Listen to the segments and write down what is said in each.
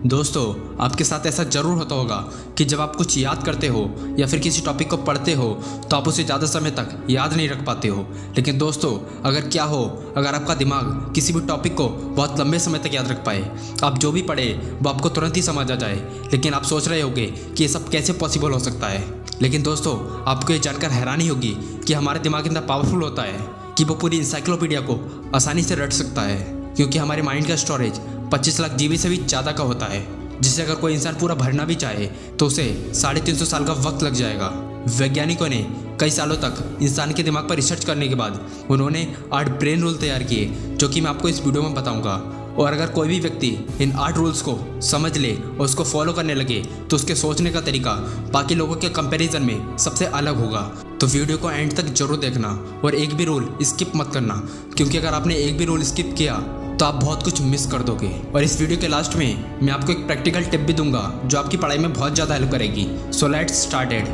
दोस्तों, आपके साथ ऐसा ज़रूर होता होगा कि जब आप कुछ याद करते हो या फिर किसी टॉपिक को पढ़ते हो तो आप उसे ज़्यादा समय तक याद नहीं रख पाते हो। लेकिन दोस्तों, अगर आपका दिमाग किसी भी टॉपिक को बहुत लंबे समय तक याद रख पाए, आप जो भी पढ़े वो आपको तुरंत ही समझ आ जाए, लेकिन आप सोच रहे होगे कि ये सब कैसे पॉसिबल हो सकता है। लेकिन दोस्तों, आपको ये जानकर हैरानी होगी कि हमारा दिमाग इतना पावरफुल होता है कि वो पूरी इंसाइक्लोपीडिया को आसानी से रट सकता है, क्योंकि हमारे माइंड का स्टोरेज 25 लाख जीबी से भी ज़्यादा का होता है, जिसे अगर कोई इंसान पूरा भरना भी चाहे तो उसे 350 साल का वक्त लग जाएगा। वैज्ञानिकों ने कई सालों तक इंसान के दिमाग पर रिसर्च करने के बाद उन्होंने 8 ब्रेन रूल तैयार किए, जो कि मैं आपको इस वीडियो में बताऊंगा। और अगर कोई भी व्यक्ति इन 8 रूल्स को समझ ले और उसको फॉलो करने लगे तो उसके सोचने का तरीका बाकी लोगों के कंपैरिजन में सबसे अलग होगा। तो वीडियो को एंड तक जरूर देखना और एक भी रूल स्किप मत करना, क्योंकि अगर आपने एक भी रूल स्किप किया तो आप बहुत कुछ मिस कर दोगे। और इस वीडियो के लास्ट में मैं आपको एक प्रैक्टिकल टिप भी दूंगा जो आपकी पढ़ाई में बहुत ज़्यादा हेल्प करेगी। So let's started.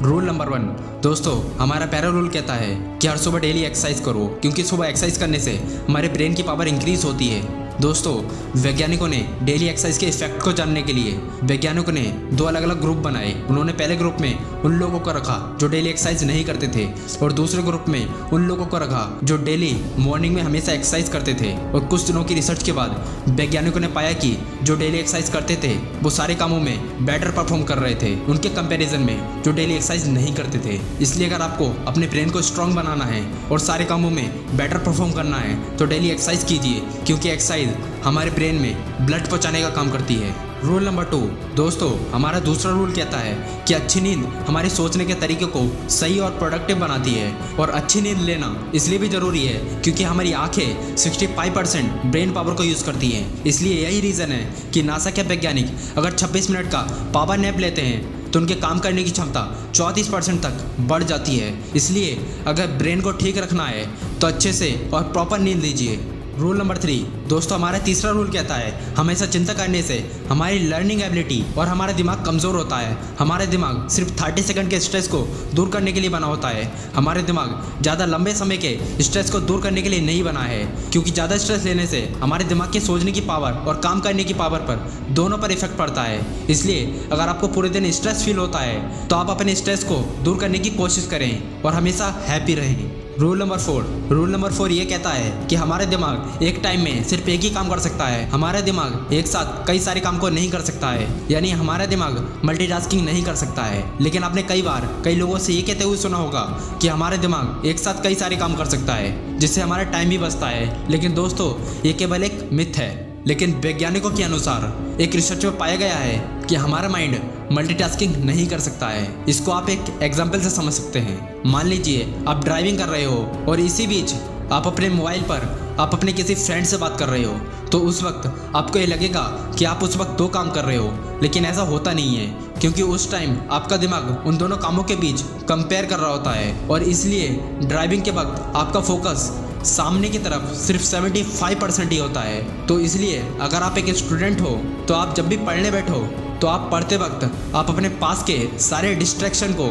Rule number 1। दोस्तों, हमारा पहला रूल कहता है कि हर सुबह डेली एक्सरसाइज करो, क्योंकि सुबह एक्सरसाइज करने से हमारे ब्रेन की पावर इंक्रीज होती है। दोस्तों, वैज्ञानिकों ने डेली एक्सरसाइज के इफेक्ट को जानने के लिए वैज्ञानिकों ने 2 अलग अलग ग्रुप बनाए। उन्होंने पहले ग्रुप में उन लोगों को रखा जो डेली एक्सरसाइज नहीं करते थे, और दूसरे ग्रुप में उन लोगों को रखा जो डेली मॉर्निंग में हमेशा एक्सरसाइज करते थे। और कुछ दिनों की रिसर्च के बाद वैज्ञानिकों ने पाया कि जो डेली एक्सरसाइज करते थे वो सारे कामों में बेटर परफॉर्म कर रहे थे उनके कंपेरिजन में जो डेली एक्सरसाइज नहीं करते थे। इसलिए अगर आपको अपने ब्रेन को स्ट्रांग बनाना है और सारे कामों में बेटर परफॉर्म करना है तो डेली एक्सरसाइज कीजिए, क्योंकि एक्सरसाइज हमारे ब्रेन में ब्लड पहुंचाने का काम करती है। Rule number 2। दोस्तों, हमारा दूसरा रूल कहता है कि अच्छी नींद हमारे सोचने के तरीके को सही और प्रोडक्टिव बनाती है। और अच्छी नींद लेना इसलिए भी ज़रूरी है क्योंकि हमारी आंखें 65% ब्रेन पावर को यूज़ करती हैं। इसलिए यही रीज़न है कि नासा के वैज्ञानिक अगर 26 मिनट का पावर नैप लेते हैं तो उनके काम करने की क्षमता 34% तक बढ़ जाती है। इसलिए अगर ब्रेन को ठीक रखना है तो अच्छे से और प्रॉपर नींद लीजिए। Rule number 3। दोस्तों, हमारा तीसरा रूल कहता है हमेशा चिंता करने से हमारी लर्निंग एबिलिटी और हमारा दिमाग कमज़ोर होता है। हमारे दिमाग सिर्फ 30 सेकंड के स्ट्रेस को दूर करने के लिए बना होता है। हमारे दिमाग ज़्यादा लंबे समय के स्ट्रेस को दूर करने के लिए नहीं बना है, क्योंकि ज़्यादा स्ट्रेस लेने से हमारे दिमाग के सोचने की पावर और काम करने की पावर पर दोनों पर इफेक्ट पड़ता है। इसलिए अगर आपको पूरे दिन स्ट्रेस फील होता है तो आप अपने स्ट्रेस को दूर करने की कोशिश करें और हमेशा हैप्पी रहें। रूल नंबर 4 ये कहता है कि हमारे दिमाग एक टाइम में सिर्फ एक ही काम कर सकता है। हमारा दिमाग एक साथ कई सारे काम को नहीं कर सकता है, यानी हमारा दिमाग मल्टीटास्किंग नहीं कर सकता है। लेकिन आपने कई बार कई लोगों से ये कहते हुए सुना होगा कि हमारा दिमाग एक साथ कई सारे काम कर सकता है, जिससे हमारा टाइम भी बचता है। लेकिन दोस्तों, ये केवल एक मिथ है। लेकिन वैज्ञानिकों के अनुसार एक रिसर्च में पाया गया है कि हमारा माइंड मल्टीटास्किंग नहीं कर सकता है। इसको आप एक एग्जाम्पल से समझ सकते हैं। मान लीजिए आप ड्राइविंग कर रहे हो और इसी बीच आप अपने मोबाइल पर आप अपने किसी फ्रेंड से बात कर रहे हो, तो उस वक्त आपको ये लगेगा कि आप उस वक्त 2 काम कर रहे हो, लेकिन ऐसा होता नहीं है, क्योंकि उस टाइम आपका दिमाग उन दोनों कामों के बीच कंपेयर कर रहा होता है। और इसलिए ड्राइविंग के वक्त आपका फोकस सामने की तरफ सिर्फ 75% ही होता है। तो इसलिए अगर आप एक स्टूडेंट हो तो आप जब भी पढ़ने बैठो तो आप पढ़ते वक्त आप अपने पास के सारे डिस्ट्रैक्शन को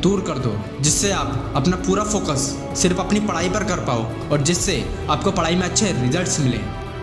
दूर कर दो, जिससे आप अपना पूरा फोकस सिर्फ अपनी पढ़ाई पर कर पाओ और जिससे आपको पढ़ाई में अच्छे रिजल्ट्स मिले।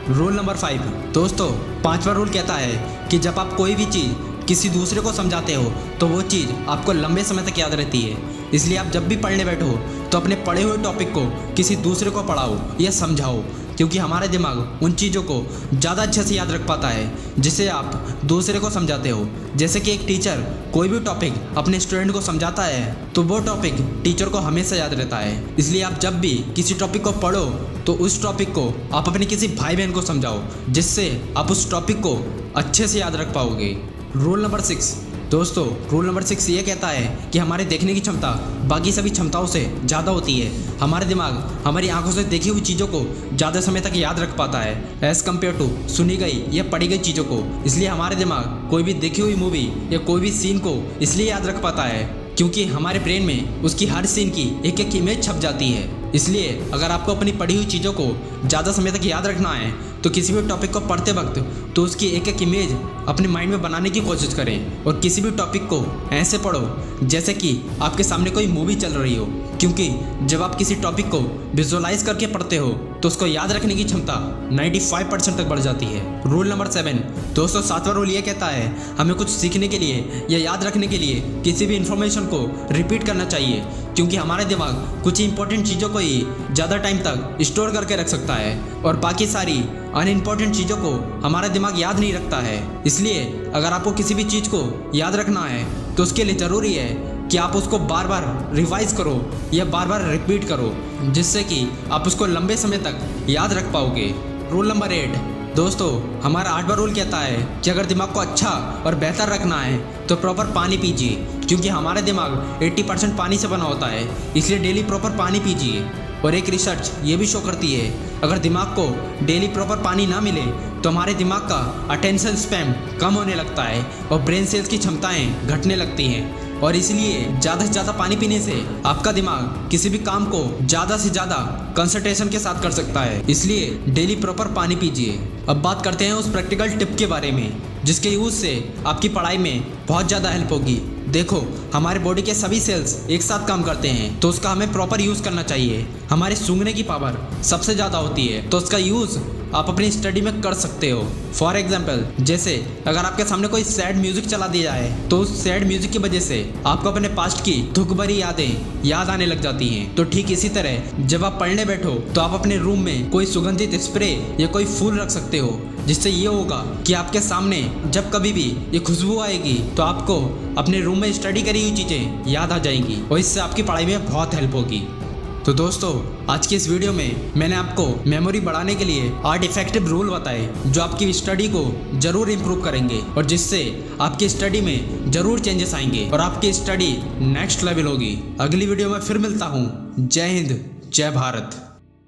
Rule number 5। दोस्तों, 5वां रूल कहता है कि जब आप कोई भी चीज़ किसी दूसरे को समझाते हो तो वो चीज़ आपको लंबे समय तक याद रहती है। इसलिए आप जब भी पढ़ने बैठो तो अपने पढ़े हुए टॉपिक को किसी दूसरे को पढ़ाओ या समझाओ, क्योंकि हमारा दिमाग उन चीज़ों को ज़्यादा अच्छे से याद रख पाता है जिसे आप दूसरे को समझाते हो। जैसे कि एक टीचर कोई भी टॉपिक अपने स्टूडेंट को समझाता है तो वो टॉपिक टीचर को हमेशा याद रहता है। इसलिए आप जब भी किसी टॉपिक को पढ़ो तो उस टॉपिक को आप अपने किसी भाई बहन को समझाओ, जिससे आप उस टॉपिक को अच्छे से याद रख पाओगे। Rule number 6। दोस्तों, रूल नंबर 6 ये कहता है कि हमारे देखने की क्षमता बाकी सभी क्षमताओं से ज़्यादा होती है। हमारे दिमाग हमारी आंखों से देखी हुई चीज़ों को ज़्यादा समय तक याद रख पाता है एज़ कम्पेयर टू सुनी गई या पढ़ी गई चीज़ों को। इसलिए हमारे दिमाग कोई भी देखी हुई मूवी या कोई भी सीन को इसलिए याद रख पाता है क्योंकि हमारे ब्रेन में उसकी हर सीन की एक एक इमेज छप जाती है। इसलिए अगर आपको अपनी पढ़ी हुई चीज़ों को ज़्यादा समय तक याद रखना है तो किसी भी टॉपिक को पढ़ते वक्त तो उसकी एक एक इमेज अपने माइंड में बनाने की कोशिश करें और किसी भी टॉपिक को ऐसे पढ़ो जैसे कि आपके सामने कोई मूवी चल रही हो, क्योंकि जब आप किसी टॉपिक को विजुअलाइज करके पढ़ते हो तो उसको याद रखने की क्षमता 95% तक बढ़ जाती है। रूल नंबर 7 दोस्तों, 7वां रूल ये कहता है हमें कुछ सीखने के लिए या याद रखने के लिए किसी भी इंफॉर्मेशन को रिपीट करना चाहिए, क्योंकि हमारा दिमाग कुछ इंपॉर्टेंट चीज़ों को ही ज़्यादा टाइम तक स्टोर करके रख सकता है और बाकी सारी अनइम्पॉर्टेंट चीज़ों को हमारा दिमाग याद नहीं रखता है। इसलिए अगर आपको किसी भी चीज़ को याद रखना है तो उसके लिए ज़रूरी है कि आप उसको बार बार रिवाइज करो या बार बार रिपीट करो, जिससे कि आप उसको लंबे समय तक याद रख पाओगे। रूल नंबर 8 दोस्तों, हमारा 8वां रूल कहता है कि अगर दिमाग को अच्छा और बेहतर रखना है तो प्रॉपर पानी पीजिए, क्योंकि हमारा दिमाग 80% पानी से बना होता है, इसलिए डेली प्रॉपर पानी पीजिए। और एक रिसर्च ये भी शो करती है अगर दिमाग को डेली प्रॉपर पानी ना मिले तो हमारे दिमाग का अटेंशन स्पैन कम होने लगता है और ब्रेन सेल्स की क्षमताएं घटने लगती हैं। और इसलिए ज़्यादा से ज़्यादा पानी पीने से आपका दिमाग किसी भी काम को ज़्यादा से ज़्यादा कंसंट्रेशन के साथ कर सकता है, इसलिए डेली प्रॉपर पानी पीजिए। अब बात करते हैं उस प्रैक्टिकल टिप के बारे में जिसके यूज़ से आपकी पढ़ाई में बहुत ज़्यादा हेल्प होगी। देखो, हमारे बॉडी के सभी सेल्स एक साथ काम करते हैं तो उसका हमें प्रॉपर यूज़ करना चाहिए। हमारे सूंघने की पावर सबसे ज़्यादा होती है तो उसका यूज़ आप अपनी स्टडी में कर सकते हो। फॉर एग्जाम्पल, जैसे अगर आपके सामने कोई सैड म्यूजिक चला दिया जाए तो उस सैड म्यूजिक की वजह से आपको अपने पास्ट की दुख भरी यादें याद आने लग जाती हैं। तो ठीक इसी तरह जब आप पढ़ने बैठो तो आप अपने रूम में कोई सुगंधित स्प्रे या कोई फूल रख सकते हो, जिससे ये होगा कि आपके सामने जब कभी भी ये खुशबू आएगी तो आपको अपने रूम में स्टडी करी हुई चीज़ें याद आ जाएंगी और इससे आपकी पढ़ाई में बहुत हेल्प होगी। तो दोस्तों, आज की इस वीडियो में मैंने आपको मेमोरी बढ़ाने के लिए 8 इफेक्टिव रूल बताए जो आपकी स्टडी को जरूर इम्प्रूव करेंगे और जिससे आपकी स्टडी में जरूर चेंजेस आएंगे और आपकी स्टडी नेक्स्ट लेवल होगी। अगली वीडियो में फिर मिलता हूँ। जय हिंद, जय भारत।